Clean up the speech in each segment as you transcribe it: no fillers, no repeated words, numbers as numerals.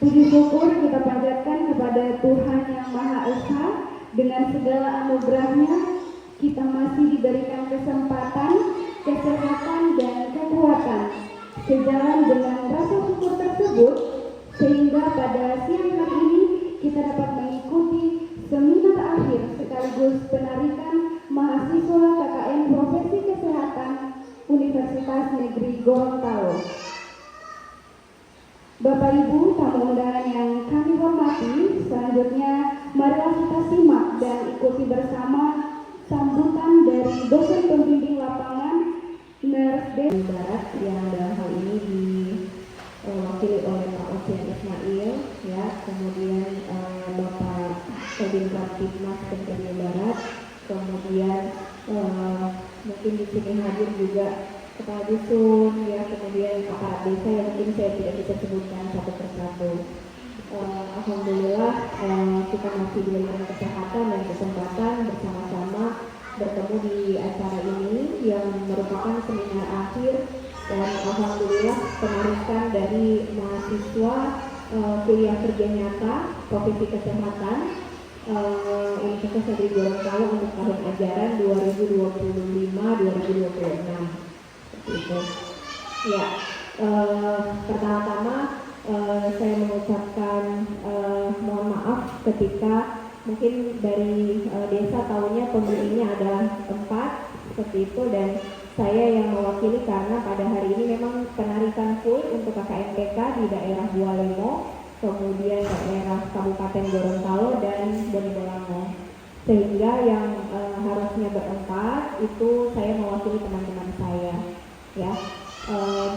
Puji syukur kita panjatkan kepada Tuhan Yang Maha Esa. Dengan segala anugerahnya, kita masih diberikan kesempatan, kesehatan, dan kekuatan. Sejalan dengan rasa syukur tersebut, sehingga pada siang hari ini kita dapat mengikuti seminar akhir sekaligus penarikan mahasiswa KKN Profesi Kesehatan Universitas Negeri Gorontalo. Bapak Ibu tamu undangan yang kami hormati, selanjutnya marilah kita simak dan ikuti bersama sambutan dari dosen pembimbing lapangan Nurse Barat yang dalam hal ini diwakili oleh Pak Ocean Ismail, ya, kemudian Bapak Kodim Kaptipmas Jawa Barat, kemudian mungkin di sini hadir juga Kepala Dusun, ya, kemudian aparat desa yang mungkin saya tidak bisa sebutkan satu persatu. Alhamdulillah kita masih diberikan kesehatan dan kesempatan bersama-sama bertemu di acara ini yang merupakan seminar akhir, dan alhamdulillah penarikan dari mahasiswa kuliah kerja nyata Profesi Kesehatan Universitas Negeri Gorontalo untuk tahun ajaran 2025-2026. Itu. Ya, pertama-tama saya mengucapkan mohon maaf ketika mungkin dari desa tahunya pemilihnya adalah 4 seperti itu, dan saya yang mewakili karena pada hari ini memang penarikan full untuk KKNPK di daerah Bualemo, kemudian daerah Kabupaten Gorontalo dan Bonegolango, sehingga yang harusnya berempat itu saya mewakili teman-teman saya, ya.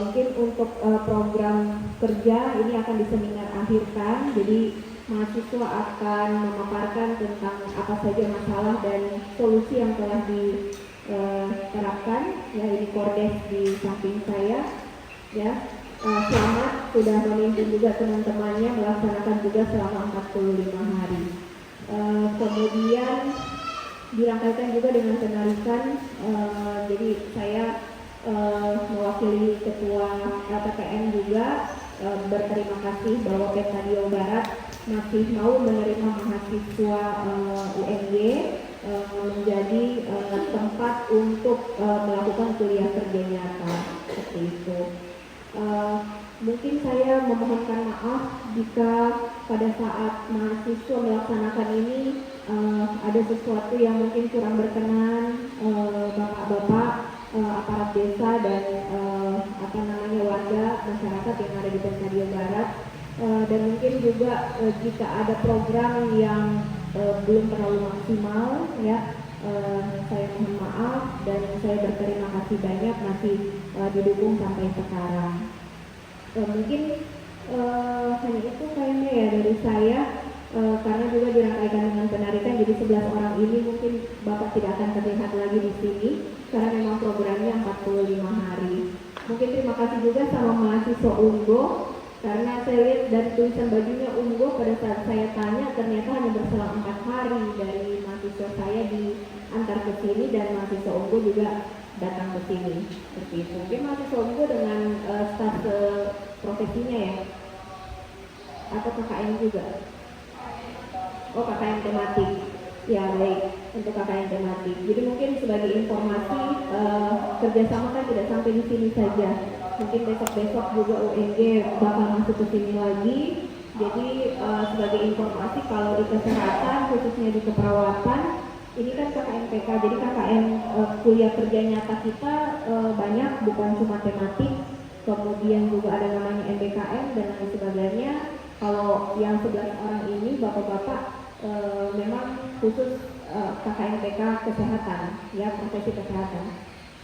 Mungkin untuk program kerja ini akan diseminar akhirkan, jadi mahasiswa akan memaparkan tentang apa saja masalah dan solusi yang telah diterapkan, ya. Ini Kordes di samping saya, ya. Selamat sudah memimpin juga teman-temannya melaksanakan juga selama 45 hari. Kemudian dirangkaikan juga dengan penarikan, jadi saya mewakili ketua LPPN juga berterima kasih bahwa Pemkab Barat masih mau menerima mahasiswa UNY menjadi tempat untuk melakukan kuliah kerja nyata, seperti itu. Mungkin saya memohonkan maaf jika pada saat mahasiswa melaksanakan ini ada sesuatu yang mungkin kurang berkenan bapak-bapak aparat desa dan warga masyarakat yang ada di Pemkab Barat, dan mungkin juga jika ada program yang belum terlalu maksimal, ya, saya mohon maaf dan saya berterima kasih banyak masih didukung sampai sekarang. Mungkin hanya itu kayaknya ya dari saya, karena juga dirangkaikan dengan penarikan, jadi 11 orang ini mungkin Bapak tidak akan terlihat lagi di sini karena memang programnya 45 hari. Mungkin terima kasih juga sama mahasiswa Unggul, karena saya lihat dari tulisan bajunya Unggul pada saat saya tanya ternyata hanya berselang 4 hari dari mahasiswa saya diantar ke sini dan mahasiswa Unggul juga datang ke sini, seperti itu. Mungkin mahasiswa Unggul dengan stase profesinya ya, atau KKN juga? Oh, KKN tematik. Ya baik, untuk KKN tematik. Jadi mungkin sebagai informasi, kerjasama kan tidak sampai di sini saja. Mungkin besok-besok juga UNG bakal masuk ke sini lagi. Jadi sebagai informasi, kalau di kesehatan khususnya di keperawatan, ini kan KKNPK. Jadi KKN kuliah kerja nyata kita banyak, bukan cuma tematik. Kemudian juga ada namanya MBKM dan lain sebagainya. Kalau yang 11 orang ini bapak-bapak memang khusus KKNPK kesehatan, ya, profesi kesehatan.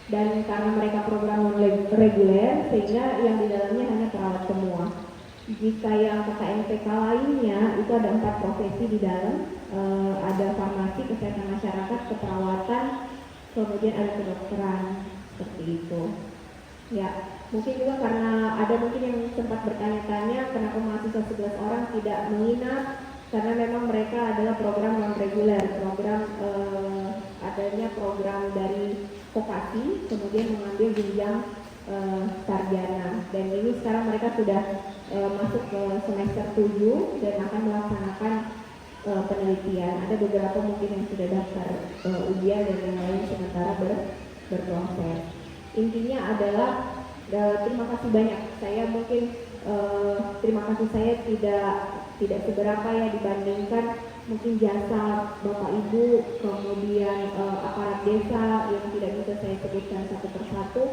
Dan karena mereka program non reguler, sehingga yang di dalamnya hanya perawat semua. Jika yang KKNPK lainnya itu ada 4 profesi di dalam, ada farmasi, kesehatan masyarakat, keperawatan, kemudian ada kedokteran, seperti itu. Ya, mungkin juga karena ada mungkin yang sempat bertanya-tanya kenapa mahasiswa 11 orang tidak menginap, karena memang mereka adalah program non reguler, program adanya program dari vokasi, kemudian mengambil jenjang sarjana, dan ini sekarang mereka sudah masuk ke semester 7 dan akan melaksanakan penelitian. Ada beberapa mungkin yang sudah daftar ujian dan yang lain sementara berproses. Intinya adalah terima kasih banyak. Saya mungkin terima kasih saya tidak seberapa ya dibandingkan mungkin jasa Bapak Ibu, kemudian aparat desa yang tidak bisa saya sebutkan satu persatu,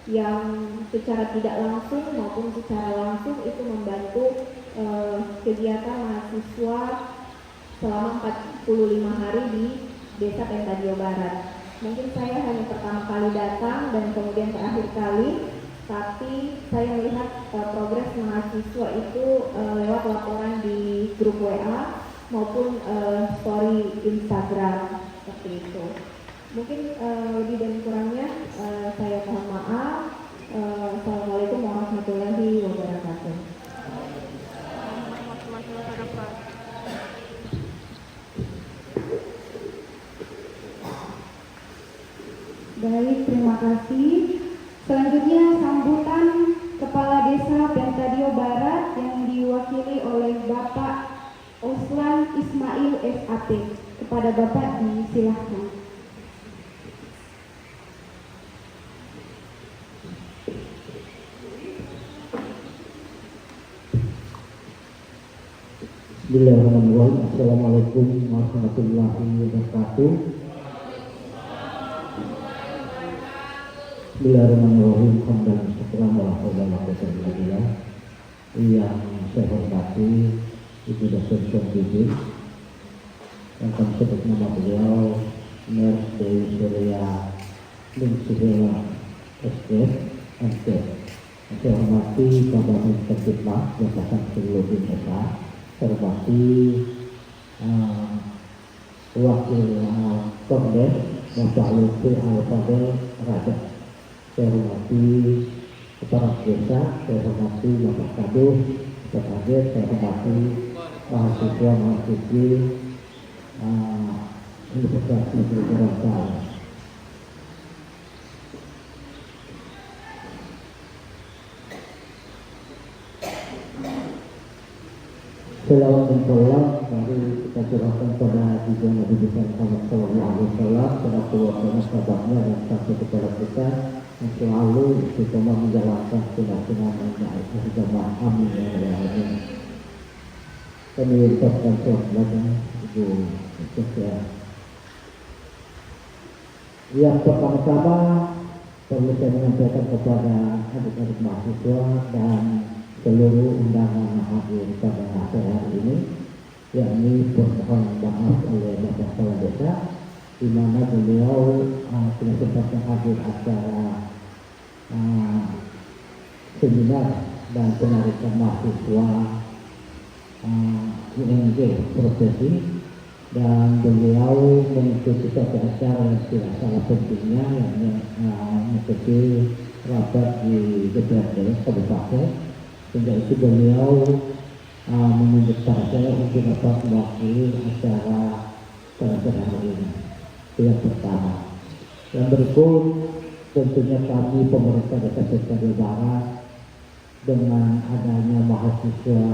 yang secara tidak langsung maupun secara langsung itu membantu kegiatan mahasiswa selama 45 hari di Desa Pentadio Barat. Mungkin saya hanya pertama kali datang dan kemudian terakhir kali, tapi saya melihat progres mahasiswa itu lewat laporan di grup WA maupun story Instagram seperti itu. Mungkin lebih dan kurangnya saya mohon maaf. Assalamualaikum warahmatullahi wabarakatuh. Baik, terima kasih. Selanjutnya sambutan Kepala Desa Pentadio Barat yang diwakili oleh Bapak Oslan Ismail SAP. Kepada Bapak disilahkan. Bismillahirrahmanirrahim. Assalamualaikum warahmatullahi wabarakatuh. Bismillahirrahmanirrahim. Alhamdulillah. Yang saya hormati Ibu Dosen Pembimbing yang kami sebut nama beliau Nurse Dewi Surya Lingsihela SD MT. Saya hormati Bapak Minister Fitnah Jabatan Seluruh Desa. Saya hormati Wakil Komdes Bapak Lutfi Al-Fadel Raja. Saya hormati Kepala Desa, saya hormati Bapak Kadus, Bapak Kadet, saya hormati mahasiswa-mahasiswi Universitas Negeri Gorontalo. Selawat dan salam mari kita curahkan pada tujuan Nabi besar Muhammad Sallallahu Alaihi Wasallam, pada keluarganya, sahabatnya, dan sampai kepada kita yang selalu istiqomah menjalankan sunnah-sunnah yang jamaah. Amin ya rabbal alamin. Kami ucapkan selamat Ibu Sekda. Yang pertama-tama perlu saya menyampaikan kepada adik-adik mahasiswa dan seluruh undangan yang hadir pada sore hari ini, yakni permohonan maaf oleh Bapak Kepala Desa, di mana beliau sudah sempat hadir acara seminar dan penarikan mahasiswa UNJ profesi, dan beliau mengikuti satu acara yang tidak salah pentingnya, yakni mengikuti rapat di DPRD Kabupaten. Sehingga itu beliau menunjuk saya untuk dapat mewakili acara pada hari ini. Itu yang pertama. Yang berikut, tentunya kami pemerintah Desa Pentadio Barat dengan adanya mahasiswa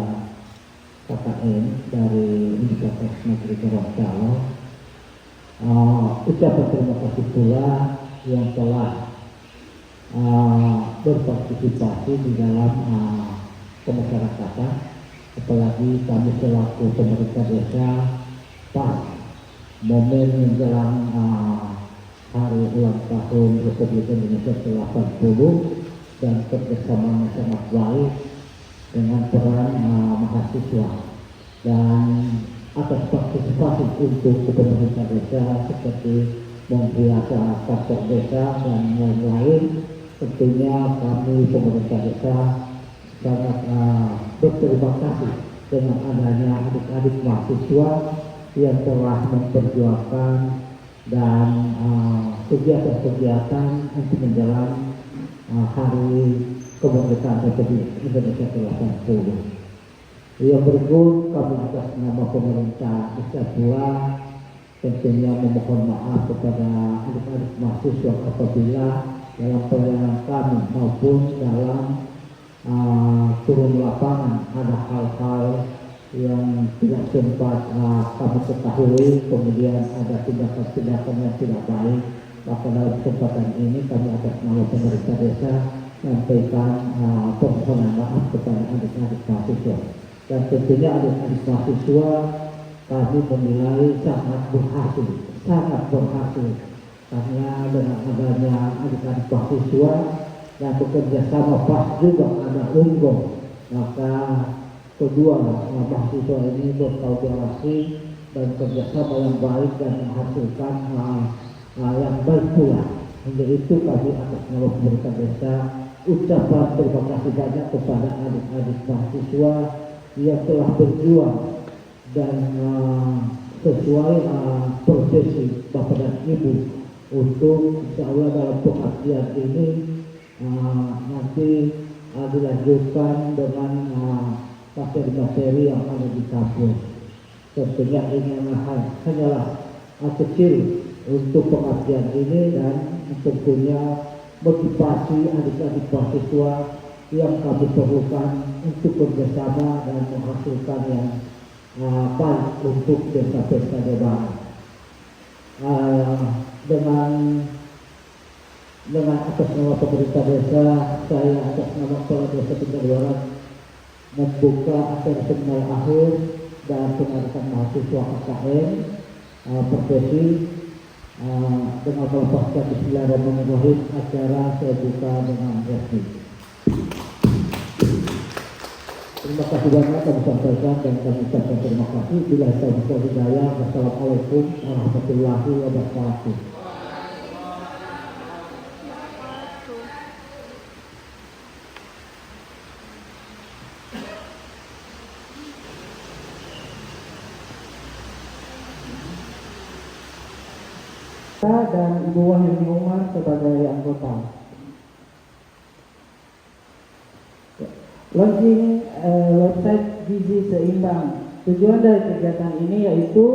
KKN dari Universitas Negeri Gorontalo, ucapan terima kasih pula yang telah berpartisipasi di dalam kemasyarakatan, apalagi kami selaku pemerintah desa pas momen menjelang hari ulang tahun Republik Indonesia ke-80 dan kerjasama yang sangat baik dengan peran mahasiswa dan atas partisipasi untuk pemerintah desa seperti membiasa kantor desa dan lain-lain. Tentunya kami pemerintah desa sangat berterima kasih dengan adanya adik-adik mahasiswa yang telah memperjuangkan dan kegiatan-kegiatan untuk menjelang hari kemerdekaan Republik Indonesia ke-80. Yang berikut kami atas nama pemerintah desa pula tentunya memohon maaf kepada adik-adik mahasiswa apabila dalam pelayanan kami maupun dalam turun lapangan. Ada hal-hal yang tidak sempat kami ketahui, kemudian ada tindakan-tindakan yang tidak baik. Maka dalam kesempatan ini kami atas nama pemerintah desa menyampaikan permohonan maaf kepada adik-adik mahasiswa. Dan tentunya adik-adik mahasiswa kami menilai sangat berhasil karena dengan adanya adik-adik mahasiswa dan bekerja sama pas juga ada unggul, maka kedua mahasiswa ini berkolaborasi dan kerjasama yang baik dan menghasilkan yang baik pula. Hingga itu kami atas nama pemerintah desa ucapan terima kasih banyak kepada adik-adik mahasiswa yang telah berjuang dan sesuai profesi Bapak dan Ibu untuk insya Allah dalam pengabdian ini nanti dilanjutkan dengan materi-materi yang ada di kampus. Tentunya ini hanyalah kecil untuk pengabdian ini dan tentunya motivasi adik-adik mahasiswa yang kami perlukan untuk kerjasama dan menghasilkan yang baik untuk desa-desa Barat. Dengan atas nama pemerintah desa, saya atas nama Kepala Desa Tegal Barat membuka acara seminar akhir dan penarikan mahasiswa KKN profesi dengan melepaskan bismillahirrahmanirrahim. Acara saya buka dengan resmi. Terima kasih banyak kami sampaikan dan kami ucapkan terima kasih. Bila saya bisa hidayah. Wassalamualaikum warahmatullahi wabarakatuh. Dan Ibu Wahyuni Umar sebagai anggota. Launching website Gizi Seimbang. Tujuan dari kegiatan ini yaitu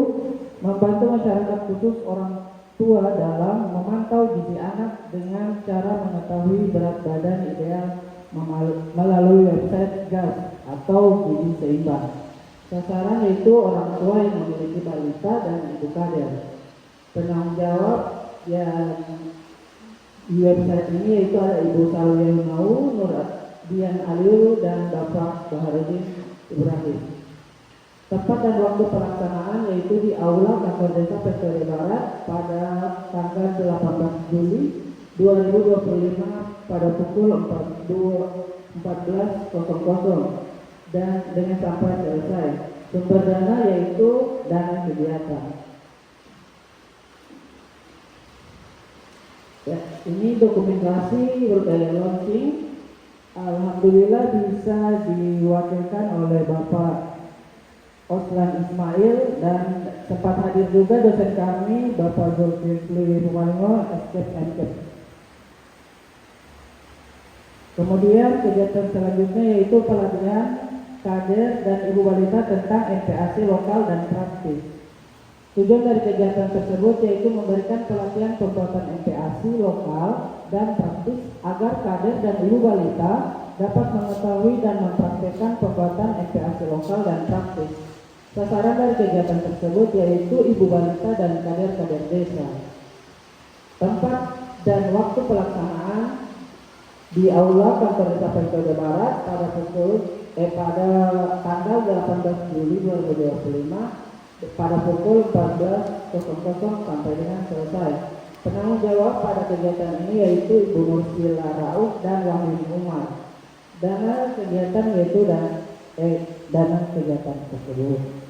membantu masyarakat khusus orang tua dalam memantau gizi anak dengan cara mengetahui berat badan ideal melalui website GAS atau Gizi Seimbang. Sasaran yaitu orang tua yang memiliki balita dan ibu kader. Penanggung jawab yang di website ini yaitu ada Ibu Salih Mau, Nur Dian Aliu, dan Bapak Baharudin Ibrahim. Tempat dan waktu pelaksanaan yaitu di Aula Kantor Desa PTD Barat pada tanggal 18 Juli 2025 pada pukul 14.00 dan dengan sampai selesai. Sumber dana yaitu dana kegiatan. Ya, ini dokumentasi bergaya launching. Alhamdulillah bisa diwakilkan oleh Bapak Oslan Ismail dan sempat hadir juga dosen kami Bapak Zulkifli Mumalingo, Escape and Kemudian kegiatan selanjutnya yaitu pelatihan kader dan ibu balita tentang MPAC lokal dan praktis. Tujuan dari kegiatan tersebut yaitu memberikan pelatihan pembuatan MPAC lokal dan praktis agar kader dan ibu balita dapat mengetahui dan mempraktikkan pembuatan MPAC lokal dan praktis. Sasaran dari kegiatan tersebut yaitu ibu balita dan kader-kader desa. Tempat dan waktu pelaksanaan di Aula Kantor Desa PTD Barat pada tanggal 18 Juli 2025 pada pukul 14.00 sampai dengan selesai. Penanggung jawab pada kegiatan ini yaitu Ibu Nursila Rauf dan Wahyuni Umar. Dana kegiatan yaitu dana kegiatan tersebut.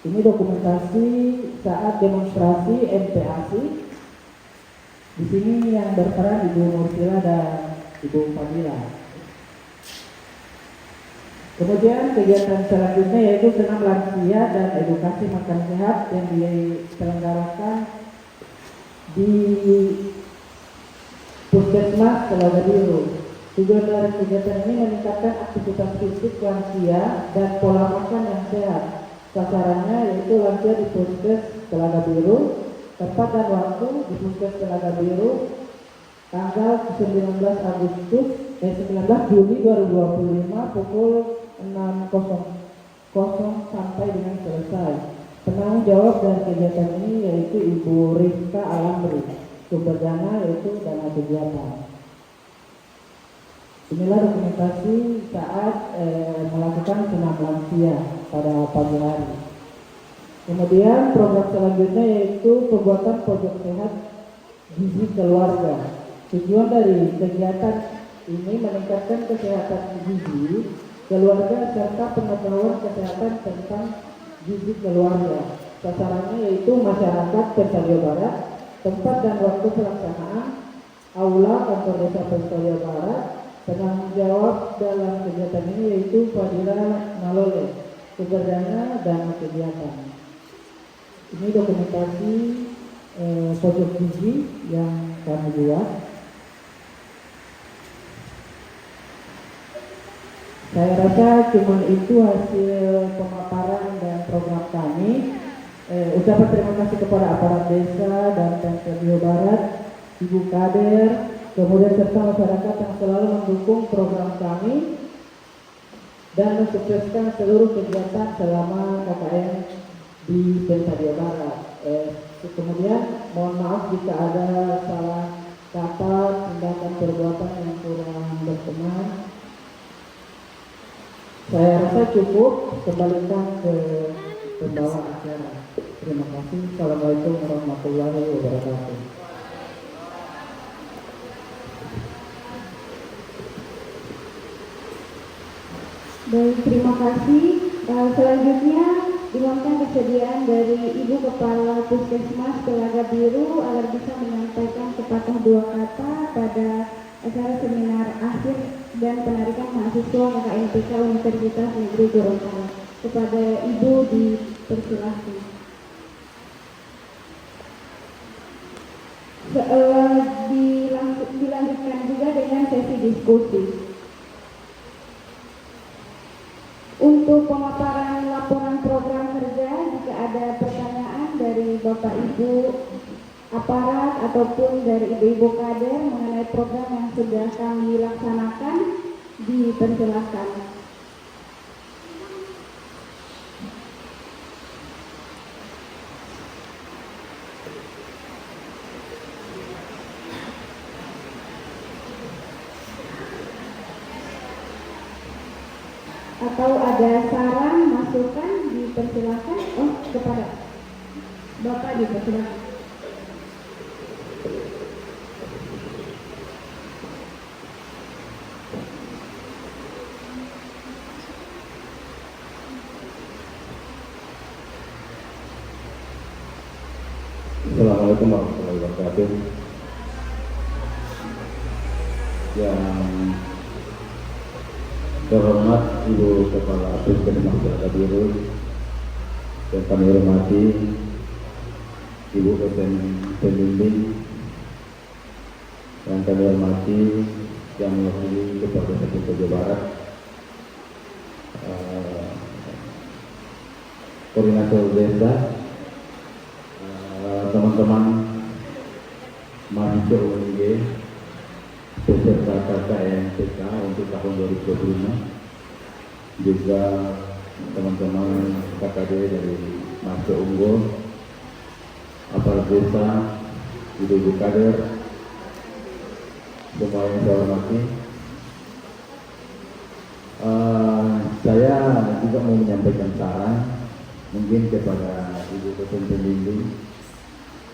Ini dokumentasi saat demonstrasi MPAC. Di sini yang berperan Ibu Nursila dan Ibu Fadila. Kemudian kegiatan selanjutnya yaitu senam lansia dan edukasi makan sehat yang diselenggarakan di Puskesmas Telaga Biru. Tujuan dari kegiatan ini meningkatkan aktivitas fisik lansia dan pola makan yang sehat. Sasarannya yaitu lansia di Puskes Telaga Biru. Tempat dan waktu di Puskes Telaga Biru tanggal 19 Juli 2025 pukul 6.00 sampai dengan selesai. Penanggung jawab dari kegiatan ini yaitu Ibu Rizka Alamri. Sumber dana yaitu dana kegiatan. Inilah dokumentasi saat melakukan senam lansia pada pagi hari. Kemudian program selanjutnya yaitu pembuatan pojok sehat gizi keluarga. Tujuan dari kegiatan ini meningkatkan kesehatan gizi keluarga serta pengetahuan kesehatan tentang gizi keluarga. Sasarannya yaitu masyarakat Pentadio Barat. Tempat dan waktu pelaksanaan aula kantor desa Pentadio Barat. Penanggung jawab dalam kegiatan ini yaitu Fadila Nalole. Sumber dana kegiatan. Ini dokumentasi pojok gizi yang kami buat. Saya rasa cuma itu hasil pemaparan dan program kami. Ucapan terima kasih kepada aparat desa dan Pentadio Barat, Ibu Kader, kemudian serta masyarakat yang selalu mendukung program kami dan mensukseskan seluruh kegiatan selama KKN di Pentadio Barat. Kemudian mohon maaf jika ada salah kata, tindakan, perbuatan yang kurang berkenan. Saya rasa cukup, kembalikan ke pembawa acara. Terima kasih. Assalamualaikum warahmatullahi wabarakatuh. Baik, terima kasih. Selanjutnya dimohonkan kesediaan dari Ibu Kepala Puskesmas Telaga Biru agar bisa menyampaikan sepatah dua kata pada acara seminar akhir dan penarikan mahasiswa KKNPK Universitas Negeri Gorontalo. Kepada Ibu dipersilahkan. Dilanjutkan juga dengan sesi diskusi. Untuk pemaparan laporan program kerja, jika ada pertanyaan dari Bapak Ibu aparat ataupun dari Ibu-Ibu Kader mengenai program yang sudah kami laksanakan, dipersilakan. Atau ada saran, masukan, dipersilakan. Oh, kepada Bapak dipersilakan. Assalamualaikum warahmatullahi wabarakatuh. Yang terhormat Ibu Kepala Puskesmas Telaga Biru, yang kami hormati Ibu dosen pembimbing, yang kami hormati yang mewakili Kepala Pentadio Barat, koordinator desa, teman-teman mahasiswa UNY peserta KKNPK untuk tahun 2025, juga teman-teman KKD dari mahasiswa unggul, aparat desa, ibu-ibu kader, semua yang saya hormati. Saya juga mau menyampaikan saran mungkin kepada ibu dosen pembimbing.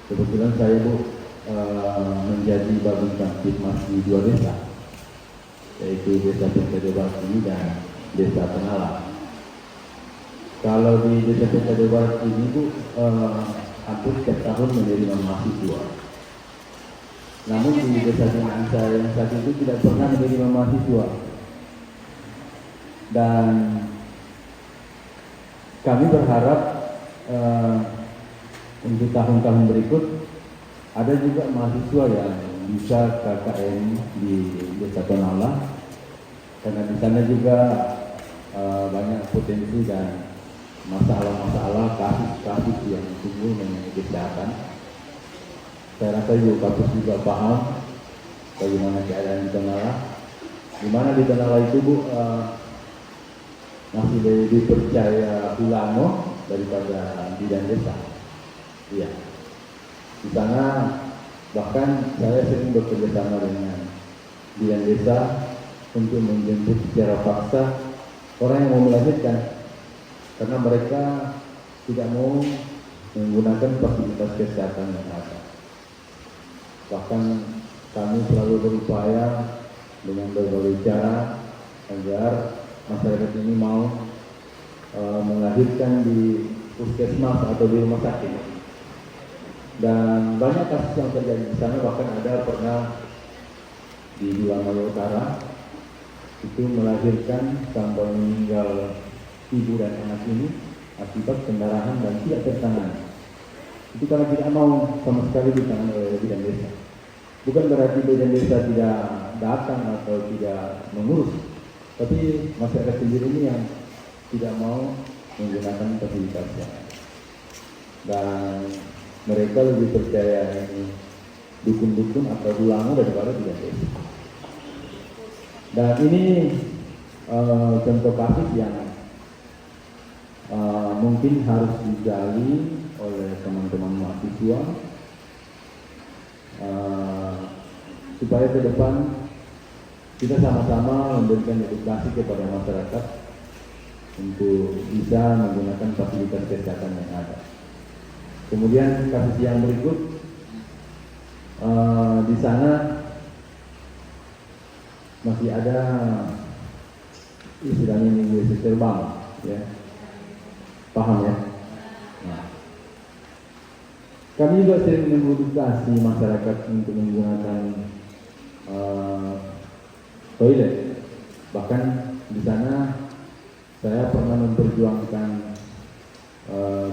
Kebetulan saya menjadi babin kamtipmas di dua desa, yaitu desa Pentadio Barat ini dan desa Tengalah. Kalau di desa Pentadio Barat ini Bu, hampir setiap tahun menerima mahasiswa. Namun di desa Tengalah saya yang saat itu tidak pernah menerima mahasiswa. Dan kami berharap untuk tahun-tahun berikut ada juga mahasiswa yang bisa KKN di Desa Tengalah, karena di sana juga banyak potensi dan masalah-masalah kasus-kasus yang timbul mengenai kesehatan. Saya rasa Ibu Kapus juga paham bagaimana keadaan di Tonala. Di mana di Tonala itu Bu masih lebih percaya ulama daripada bidan desa. Iya. Di sana bahkan saya sering bekerja sama dengan bidan desa untuk menjemput secara paksa orang yang mau melahirkan, karena mereka tidak mau menggunakan fasilitas kesehatan yang ada. Bahkan kami selalu berupaya dengan berbagai cara agar masyarakat ini mau melahirkan di puskesmas atau di rumah sakit. Dan banyak kasus yang terjadi di sana, bahkan ada pernah di Dulanmaya Utara itu melahirkan sampai meninggal ibu dan anak ini akibat pendarahan dan tidak tertangani. Itu karena tidak mau sama sekali ditangani oleh bidan desa. Bukan berarti bidan desa tidak datang atau tidak mengurus, tapi masyarakat sendiri ini yang tidak mau menggunakan fasilitasnya. Dan mereka lebih percaya ini dukun-dukun atau ulama daripada bidan desa. Dan ini contoh kasus yang mungkin harus digali oleh teman-teman mahasiswa supaya ke depan kita sama-sama memberikan edukasi kepada masyarakat untuk bisa menggunakan fasilitas kesehatan yang ada. Kemudian kasus yang berikut di sana masih ada istilahnya minggu terbang, ya, paham ya? Nah, kami juga sering mengedukasi masyarakat untuk menggunakan toilet. Bahkan di sana saya pernah memperjuangkan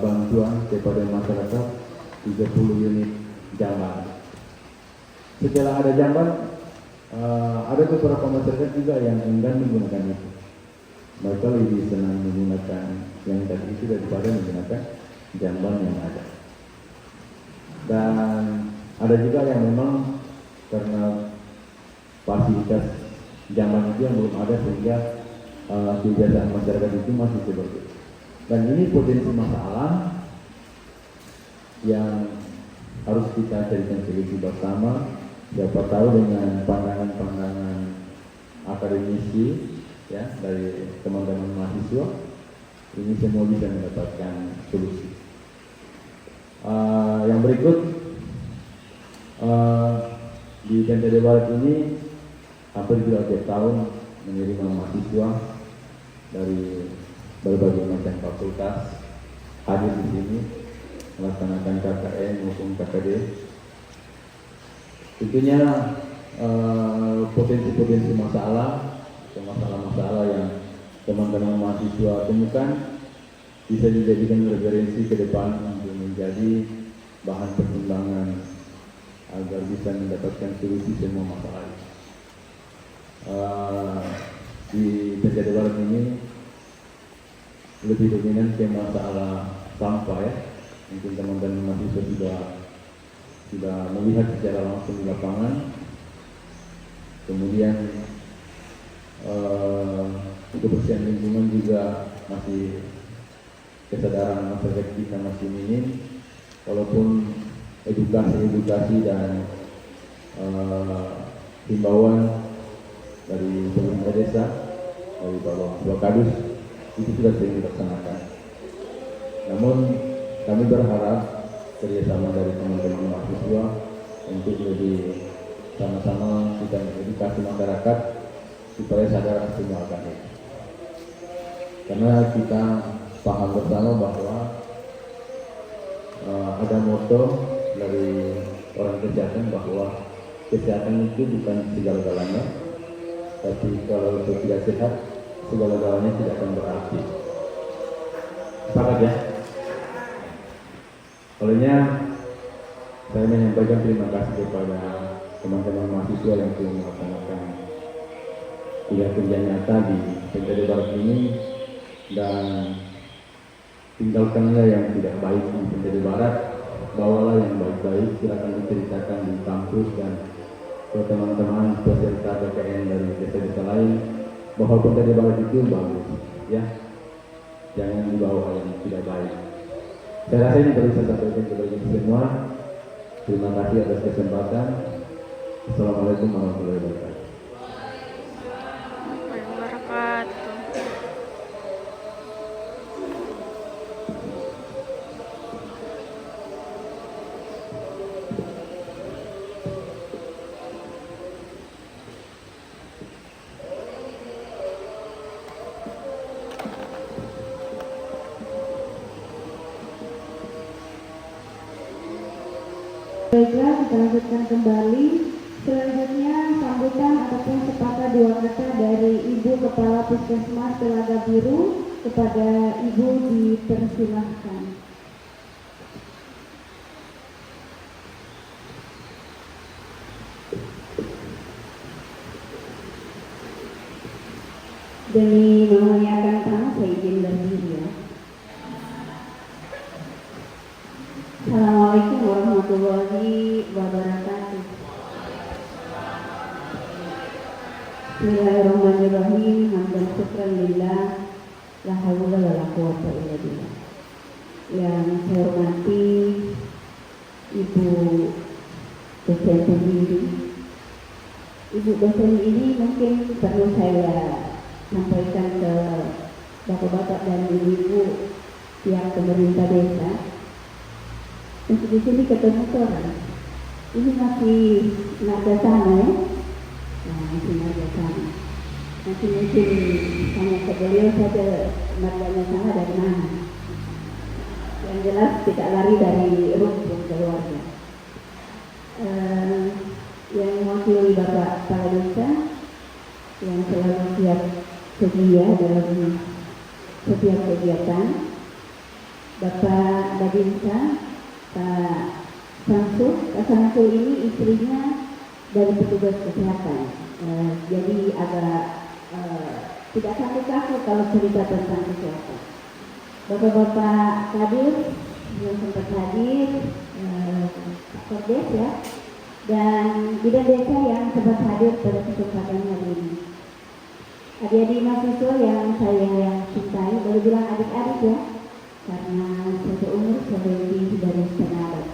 bantuan kepada masyarakat 30 unit jamban. Setelah ada jamban, ada beberapa masyarakat juga yang enggan menggunakan itu. Mereka lebih senang menggunakan yang tadi itu daripada menggunakan jamban yang ada. Dan ada juga yang memang karena fasilitas jamban itu yang belum ada sehingga kebiasaan masyarakat itu masih seperti itu. Dan ini potensi masalah yang harus kita carikan solusi bersama. Siapa tahu dengan pandangan-pandangan akademisi ya dari teman-teman mahasiswa ini semua bisa mendapatkan solusi. Yang berikut di NTD Barat ini hampir 2 tahun menerima mahasiswa dari berbagai macam fakultas hadir di sini melaksanakan KKN maupun KKD. Tentunya potensi-potensi masalah atau masalah-masalah yang teman-teman mahasiswa temukan bisa dijadikan referensi ke depan untuk menjadi bahan pertimbangan agar bisa mendapatkan solusi semua masalah. Di PTD Barat ini lebih dominan ke masalah sampah ya. Mungkin teman-teman mahasiswa sudah melihat secara langsung di lapangan. Kemudian kebersihan lingkungan juga masih kesadaran masyarakat kita masih minim, walaupun edukasi dan himbauan dari pemerintah desa, dari Bapak Kadus itu sudah sering dilaksanakan. Namun kami berharap kerjasama dari teman-teman mahasiswa untuk lebih sama-sama kita mengedukasi masyarakat supaya sadar semua akan itu. Karena kita paham bersama bahwa ada moto dari orang kesehatan bahwa kesehatan itu bukan segala-galanya, tapi kalau itu tidak sehat, segala-galanya tidak akan berarti. Sepakat ya? Olehnya saya menyampaikan terima kasih kepada teman-teman mahasiswa yang telah melaksanakan kuliah kerja nyata di PTD Barat ini, dan tinggalkanlah yang tidak baik di PTD Barat, bawalah yang baik-baik, silakan diceritakan di kampus dan ke teman-teman peserta KKN dari desa-desa lain bahwa Pemda Barat itu bagus, ya. Jangan dibawa yang tidak baik. Saya rasa ini baru saya sampaikan kepada kita semua. Terima kasih atas kesempatan. Assalamualaikum warahmatullahi wabarakatuh. Baiklah, kita lanjutkan kembali. Selanjutnya sambutan ataupun sepatah dua kata dari Ibu Kepala Puskesmas Telaga Biru. Kepada Ibu dipersilahkan. Demi memuliakan tamu, saya izin berdiri ya. Assalamualaikum warahmatullahi wabarakatuh. Bismillahirrahmanirrahim. Hamdan syukran lillah, la haula wala quwwata illa billah. Yang saya hormati Ibu dosen pembimbing. Ibu dosen ini mungkin perlu saya sampaikan ke bapak-bapak dan ibu-ibu yang pemerintah desa. Untuk di sini ketemu orang. Ini masih nada sana ya. Nah, masih nada sana. Nanti mungkin tanya ke beliau saja nadanya sana dari mana. Yang jelas tidak lari dari rumpun keluarga. Yang mewakili Bapak Kepala Desa yang selalu siap sedia dalam setiap kegiatan, Bapak Babinsa, Pak Samsu ini istrinya dari petugas kesehatan, jadi agak tidak takut kalau cerita tentang kesehatan. Bapak-bapak hadir yang sempat hadir, Kodes ya, dan bidan desa yang sempat hadir pada kesempatan hari ini. Adik-adik mahasiswa yang saya cintai, boleh bilang adik-adik ya, karena saya umur lebih dari setengah abad.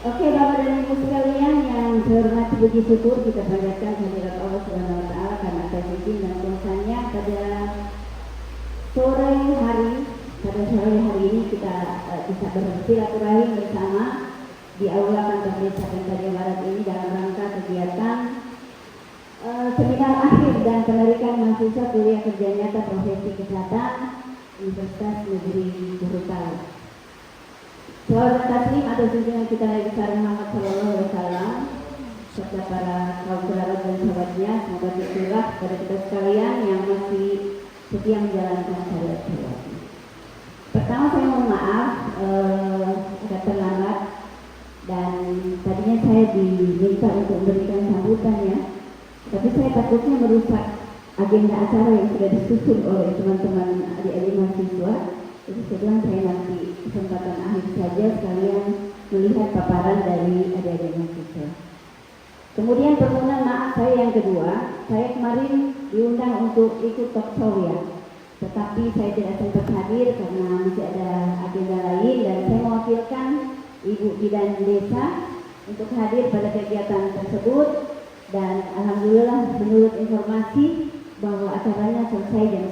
Oke, Bapak dan Ibu sekalian yang saya hormati, puji syukur kita panjatkan kehadirat Allah Subhanahu wa taala karena atas izin dan kuasanya pada sore hari ini kita bisa bersilaturahim bersama di Aula Kantor Desa Pemda Barat ini dalam rangka kegiatan seminar akhir dan penarikan mahasiswa kuliah kerja nyata profesi kesehatan Universitas Negeri Gorontalo. Salawat taslim atas junjungan kita Nabi besar Muhammad Sallallahu Alaihi Wasallam serta para kaum kerabat dan sahabatnya, semoga tercurah pada kita sekalian yang masih setia menjalankan syariat Islam. Pertama saya mohon maaf agak terlambat dan tadinya saya diminta untuk memberikan sambutan ya, tapi saya takutnya merusak agenda acara yang sudah disusun oleh teman-teman adik-adik mahasiswa. Jadi saya bilang saya nanti kesempatan akhir saja sekalian melihat paparan dari adik-adik mahasiswa. Kemudian permohonan maaf saya yang kedua, saya kemarin diundang untuk ikut talk show ya, tetapi saya tidak sempat hadir karena masih ada agenda lain dan saya mewakilkan Ibu Bidan Desa untuk hadir pada kegiatan tersebut dan alhamdulillah menurut informasi bahwa acaranya selesai jam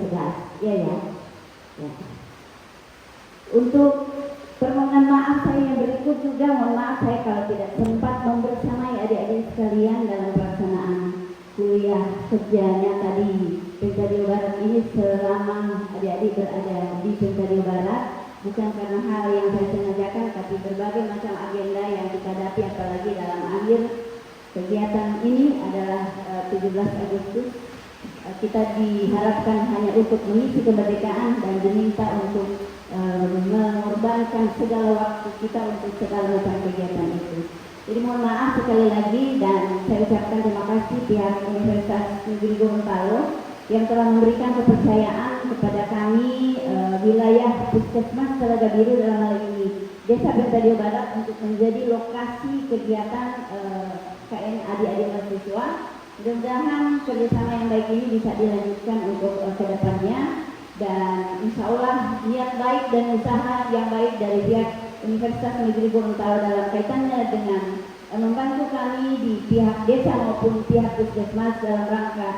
11. Ya. Untuk permohonan maaf saya yang berikut juga, mohon maaf saya kalau tidak sempat membersamai adik-adik sekalian dalam pelaksanaan kuliah kerjanya tadi Pemda Barat ini selama adik-adik berada di Pemda Barat, bukan karena hal yang saya sengajakan, tapi berbagai macam agenda yang kita hadapi, apalagi dalam akhir kegiatan ini adalah 17 Agustus. Kita diharapkan hanya untuk mengisi kemerdekaan dan diminta untuk mengorbankan segala waktu kita untuk segala macam kegiatan itu. Jadi mohon maaf sekali lagi dan saya ucapkan terima kasih pihak Universitas Negeri Gorontalo yang telah memberikan kepercayaan kepada kami wilayah Puskesmas Telaga Biru dalam hal ini Desa Pemda Barat untuk menjadi lokasi kegiatan KKN adik-adik mahasiswa. Mudah-mudahan kerjasama yang baik ini bisa dilanjutkan untuk ke depannya, dan insya Allah niat baik dan usaha yang baik dari pihak Universitas Negeri Gorontalo dalam kaitannya dengan membantu kami di pihak desa maupun pihak puskesmas dalam rangka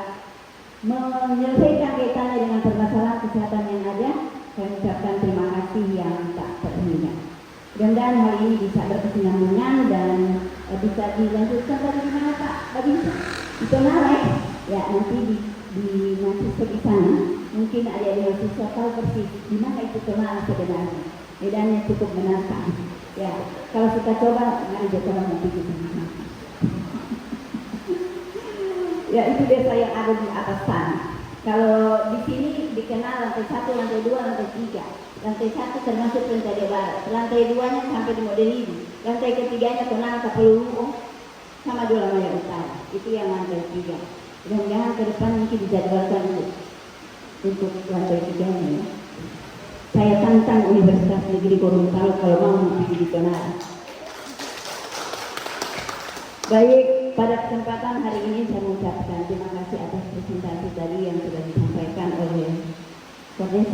menyelesaikan kaitannya dengan permasalahan kesehatan yang ada. Saya ucapkan terima kasih yang tak terhingga. Mudah-mudahan hal ini bisa berkesinambungan dan bisa dilanjutkan tadi di mana Pak Babinsa? Di Tonalai, ya nanti di mahasiswa di sana. Mungkin adik-adik mahasiswa tahu persis di mana itu Tonalai sebenarnya. Medannya cukup menantang. Ya, kalau kita coba, nanti coba nanti kita. Ya, itu desa yang ada di atas sana. Kalau di sini dikenal lantai 1, lantai 2, lantai 3. Lantai 1 termasuk Pencade Barat. Lantai 2-nya sampai di Modelini. Lantai ketiganya Tonang Kapelulu sama Dua Maya Utara. Itu yang lantai 3. Mudah-mudahan ke depan mungkin dijadwalkan untuk lantai 3-nya ya. Saya tantang Universitas Negeri Gorontalo kalau mau pergi di Tonang. Baik, pada kesempatan hari ini saya mengucapkan terima kasih atas presentasi tadi yang sudah disampaikan oleh Kordes.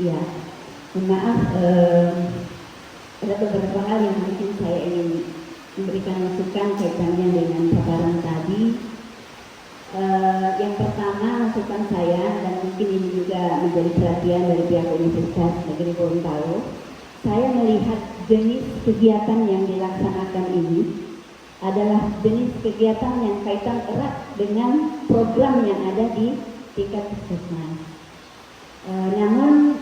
Iya, maaf, ada beberapa hal yang mungkin saya ingin memberikan masukan kaitannya dengan paparan tadi. Yang pertama masukan saya, dan mungkin ini juga menjadi perhatian dari pihak Universitas Negeri Gorontalo, saya melihat jenis kegiatan yang dilaksanakan ini adalah jenis kegiatan yang kaitan erat dengan program yang ada di tingkat puskesmas. Namun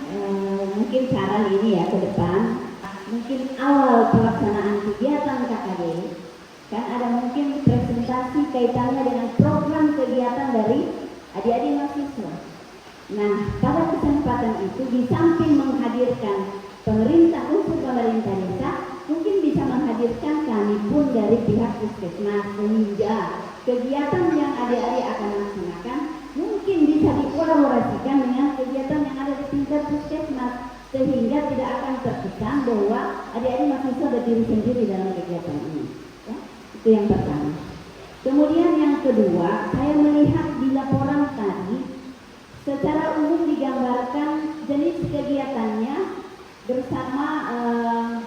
mungkin saran ini ya ke depan, mungkin awal pelaksanaan kegiatan KKD kan ada mungkin presentasi kaitannya dengan program kegiatan dari adik-adik mahasiswa. Nah, pada kesempatan itu di samping menghadirkan pemerintah untuk pemerintah desa, mungkin bisa menghadirkan kami pun dari pihak puskesmas, sehingga kegiatan yang adik-adik akan laksanakan mungkin bisa dikolaborasikan dengan kegiatan yang ada di tingkat puskesmas, sehingga tidak akan terkesan bahwa adik-adik mahasiswa berdiri sendiri dalam kegiatan ini. Ya, itu yang pertama. Kemudian yang kedua, saya melihat di laporan tadi secara umum digambarkan jenis kegiatannya bersama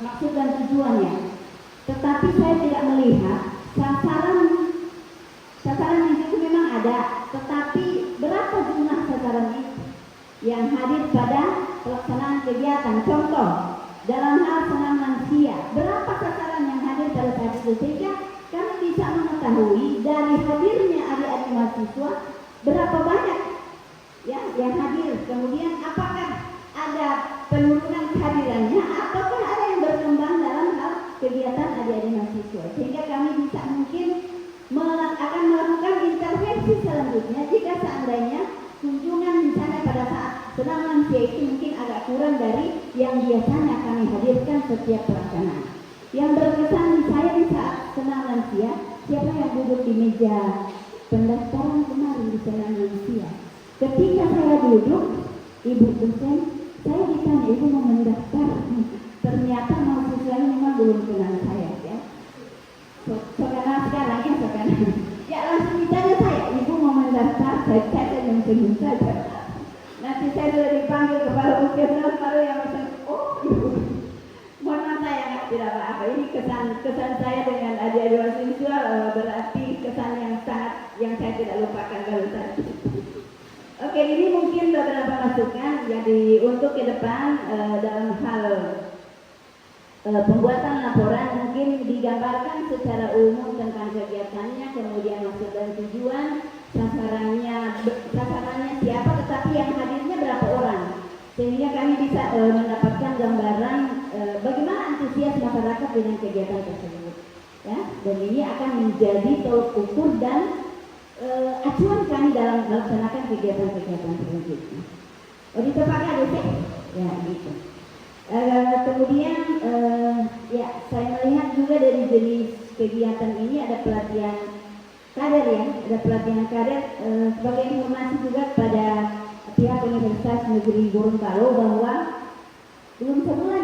maksud dan tujuannya, tetapi saya tidak melihat sasaran itu memang ada, tetapi berapa jumlah sasaran itu yang hadir pada pelaksanaan kegiatan. Contoh dalam hal senam lansia, berapa sasaran yang hadir pada saat itu, sehingga kami bisa mengetahui dari hadirnya adik-adik mahasiswa berapa banyak ya yang hadir, kemudian apakah ada penurunan kehadirannya ataukah ada yang berkembang dalam hal kegiatan adik-adik mahasiswa, sehingga kami bisa mungkin akan melakukan intervensi selanjutnya jika seandainya kunjungan misalnya pada saat senam lansia itu mungkin agak kurang dari yang biasanya kami hadirkan setiap pelaksanaan. Yang berkesan di saya di saat senam lansia, siapa yang duduk di meja pendaftaran kemarin di senam lansia. Ketika saya duduk, ibu dosen, saya ditanya, ibu mau mendaftar? Ternyata mahasiswanya memang belum kenal saya ya. Sekarang ya sekarang. Ya langsung ditanya saya, ibu mau mendaftar? Saya yang senyum saja. Nanti saya sudah dipanggil kepala puskesmas baru yang bilang, oh ibu, mohon maaf saya tidak apa-apa. Ini kesan saya dengan adik-adik mahasiswa berarti kesan yang sangat yang saya tidak lupakan kalau tadi. Oke, ini mungkin beberapa masukan jadi untuk ke depan dalam hal pembuatan laporan mungkin digambarkan secara umum tentang kegiatannya, kemudian maksud dan tujuan, sasarannya siapa, tetapi yang hadirnya berapa orang, sehingga kami bisa mendapatkan gambaran bagaimana antusias masyarakat dengan kegiatan tersebut. Ya, dan ini akan menjadi tolok ukur dan acuan kami dalam melaksanakan kegiatan-kegiatan selanjutnya. Dipakai ada ya gitu. Kemudian ya saya melihat juga dari jenis kegiatan ini ada pelatihan kader ya, ada pelatihan kader sebagai informasi juga pada pihak Universitas Negeri Gorontalo bahwa belum sebulan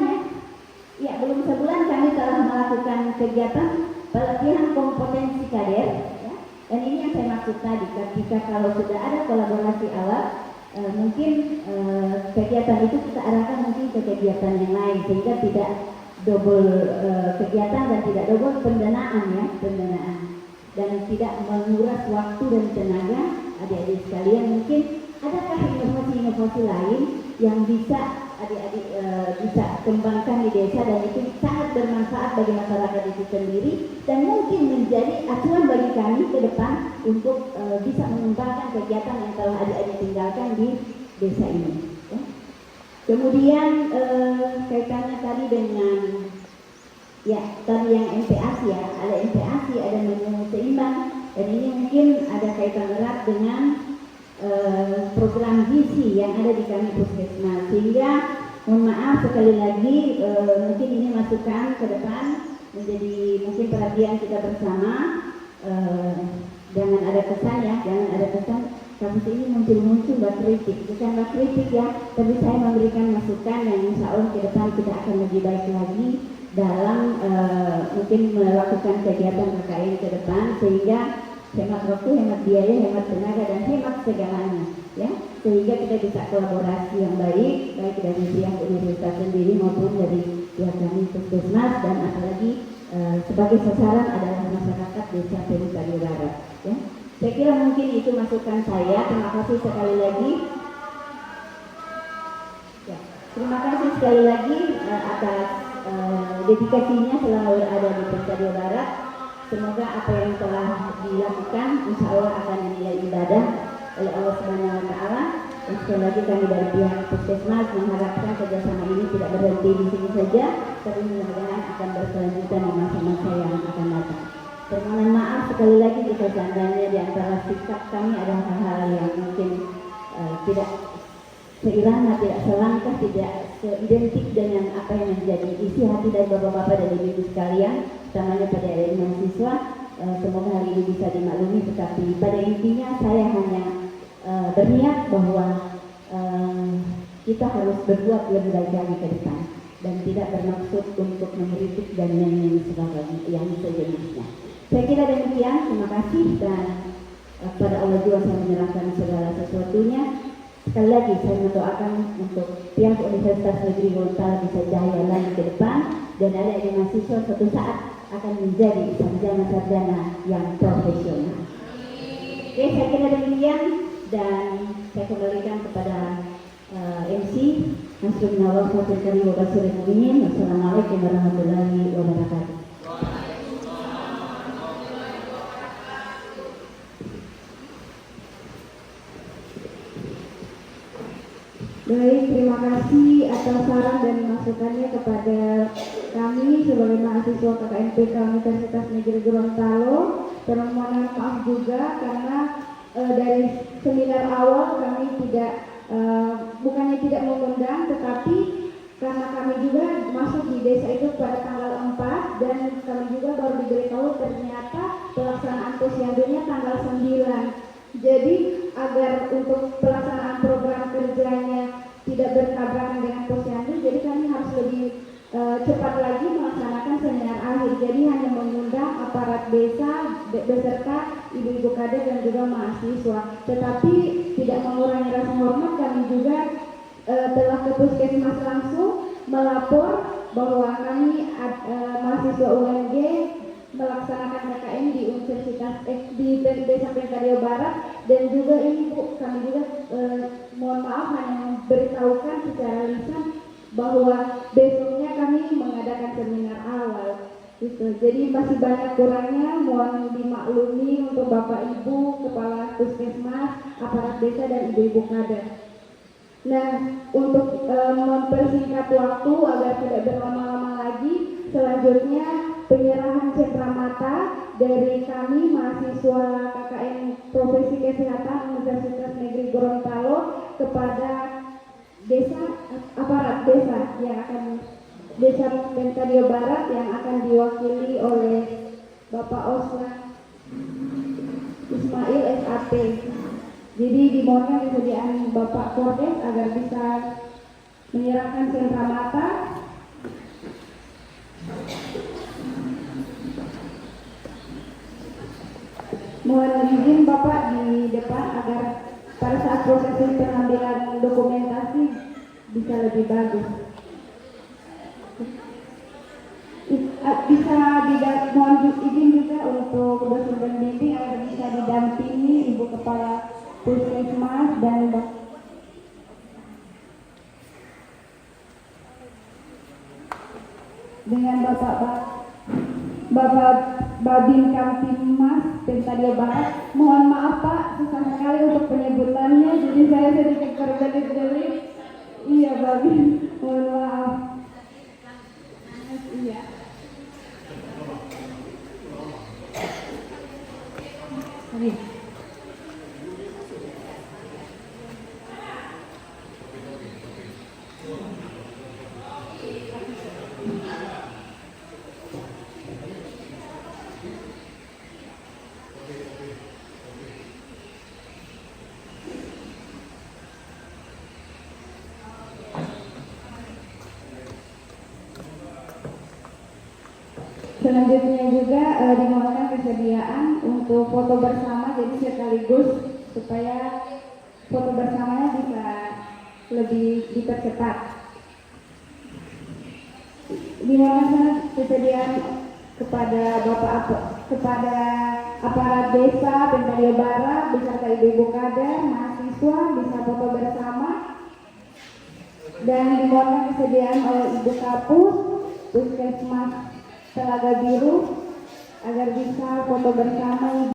kami telah melakukan kegiatan pelatihan kompetensi kader, ya. Dan ini yang saya maksud tadi, ketika kalau sudah ada kolaborasi awal, mungkin kegiatan itu kita arahkan mungkin ke kegiatan yang lain sehingga tidak double kegiatan dan tidak double pendanaan, ya, pendanaan, dan tidak menguras waktu dan tenaga adik-adik sekalian. Mungkin adakah inovasi-inovasi lain yang bisa adik-adik bisa kembangkan di desa dan itu sangat bermanfaat bagi masyarakat itu sendiri dan mungkin menjadi acuan bagi kami ke depan untuk bisa mengembangkan kegiatan yang telah adik-adik tinggalkan di desa ini, ya. Kemudian kaitannya tadi dengan tadi yang MPASI, ya, ada MPASI, ada menu seimbang, dan ini mungkin ada kaitan erat dengan program gizi yang ada di kami puskesmas, sehingga mohon maaf sekali lagi mungkin ini masukan ke depan menjadi mungkin perhatian kita bersama. Jangan ada kesan, ya, jangan ada kesan kasus ini muncul buat kritik, bukan buat kritik, ya, tapi saya memberikan masukan yang insya Allah ke depan kita akan lebih baik lagi dalam mungkin melakukan kegiatan KKN ke depan sehingga hemat waktu, hemat biaya, hemat tenaga, dan hemat segalanya, ya, sehingga kita bisa kolaborasi yang baik dari pihak universitas sendiri maupun dari pihak kami puskesmas, dan apalagi sebagai sasaran adalah masyarakat desa Peru Kali Barat, ya. Saya kira mungkin itu masukan saya. Terima kasih sekali lagi. Ya, terima kasih sekali lagi atas dedikasinya selalu ada di Peru Barat. Semoga apa yang telah dilakukan insya Allah akan dinilai ibadah oleh Allah Subhanahu wa Ta'ala. Dan sekali lagi kami dari pihak puskesmas mengharapkan kerjasama ini tidak berhenti di sini saja, tapi mudah-mudahan akan berkelanjutan di masa-masa yang akan datang. Permohonan maaf sekali lagi jika seandainya di antara sikap kami ada hal-hal yang mungkin tidak seirama, tidak selangkah, tidak seidentik dengan apa yang menjadi isi hati dari bapak-bapak dan ibu-ibu sekalian, utamanya pada adik mahasiswa. Semoga hal ini bisa dimaklumi, tetapi pada intinya saya hanya berniat bahwa kita harus berbuat lebih baik lagi ke depan dan tidak bermaksud untuk mengkritik dan sebagainya yang sejenisnya. Saya kira demikian, terima kasih, dan pada Allah juga saya menyerahkan segala sesuatunya. Sekali lagi saya mendoakan untuk pihak Universitas Negeri Gorontalo bisa jaya lagi ke depan dan adik-adik mahasiswa suatu saat akan menjadi sarjana-sarjana yang profesional. Oke, saya kira demikian dan saya kembalikan kepada MC Nasrullah Fatul wa Basyirul Mukminin. Wassalamualaikum warahmatullahi wabarakatuh. Baik, terima kasih atas saran dan masukannya kepada kami sebagai mahasiswa KKNPK Universitas Negeri Gorontalo. Permohonan maaf juga karena dari seminar awal kami bukannya tidak mengundang, tetapi karena kami juga masuk di desa itu pada tanggal 4 dan kami juga baru diberitahu ternyata pelaksanaan posyandunya tanggal 9. Jadi agar untuk pelaksanaan program kerjanya tidak bertabrakan dengan posyandu, jadi kami harus lebih cepat lagi melaksanakan seminar akhir. Jadi hanya mengundang aparat desa beserta ibu-ibu kader dan juga mahasiswa. Tetapi tidak mengurangi rasa hormat, kami juga telah ke puskesmas langsung melapor bahwa kami mahasiswa UNG melaksanakan KKN di Universitas di Desa Pengkario Barat, dan juga ini Bu, kami juga mohon maaf hanya memberitahukan secara lisan bahwa besoknya kami mengadakan seminar awal gitu. Jadi masih banyak kurangnya, mohon dimaklumi untuk Bapak Ibu Kepala Puskesmas, aparat desa dan ibu-ibu kader. Nah, untuk mempersingkat waktu agar tidak berlama-lama lagi, selanjutnya penyerahan cendramata dari kami mahasiswa KKN Profesi Kesehatan Universitas Negeri Gorontalo kepada desa, aparat desa yang akan Desa Pengkario Barat yang akan diwakili oleh Bapak Osman Ismail SAP. Jadi dimohonkan kesediaan Bapak Kordes agar bisa menyerahkan cendramata. Mohon izin Bapak di depan agar pada saat proses pengambilan dokumentasi bisa lebih bagus. Mohon izin juga untuk dosen pembimbing agar bisa didampingi Ibu Kepala Puskesmas dan dengan Bapak Babin Kamtibmas Pentadia Barat. Mohon maaf Pak, susah sekali untuk penyebutannya, jadi saya sedikit berbelit-belit. Iya Babin, mohon maaf. Iya. Selanjutnya juga dimohonkan kesediaan untuk foto bersama, jadi sekaligus supaya foto bersamanya bisa lebih dipercepat. Dimohonkan kesediaan kepada kepada aparat desa Pentadia Barat beserta ibu-ibu kader, mahasiswa bisa foto bersama, dan dimohonkan kesediaan oleh Ibu Kapus Puskesmas Telaga Biru agar bisa foto bersama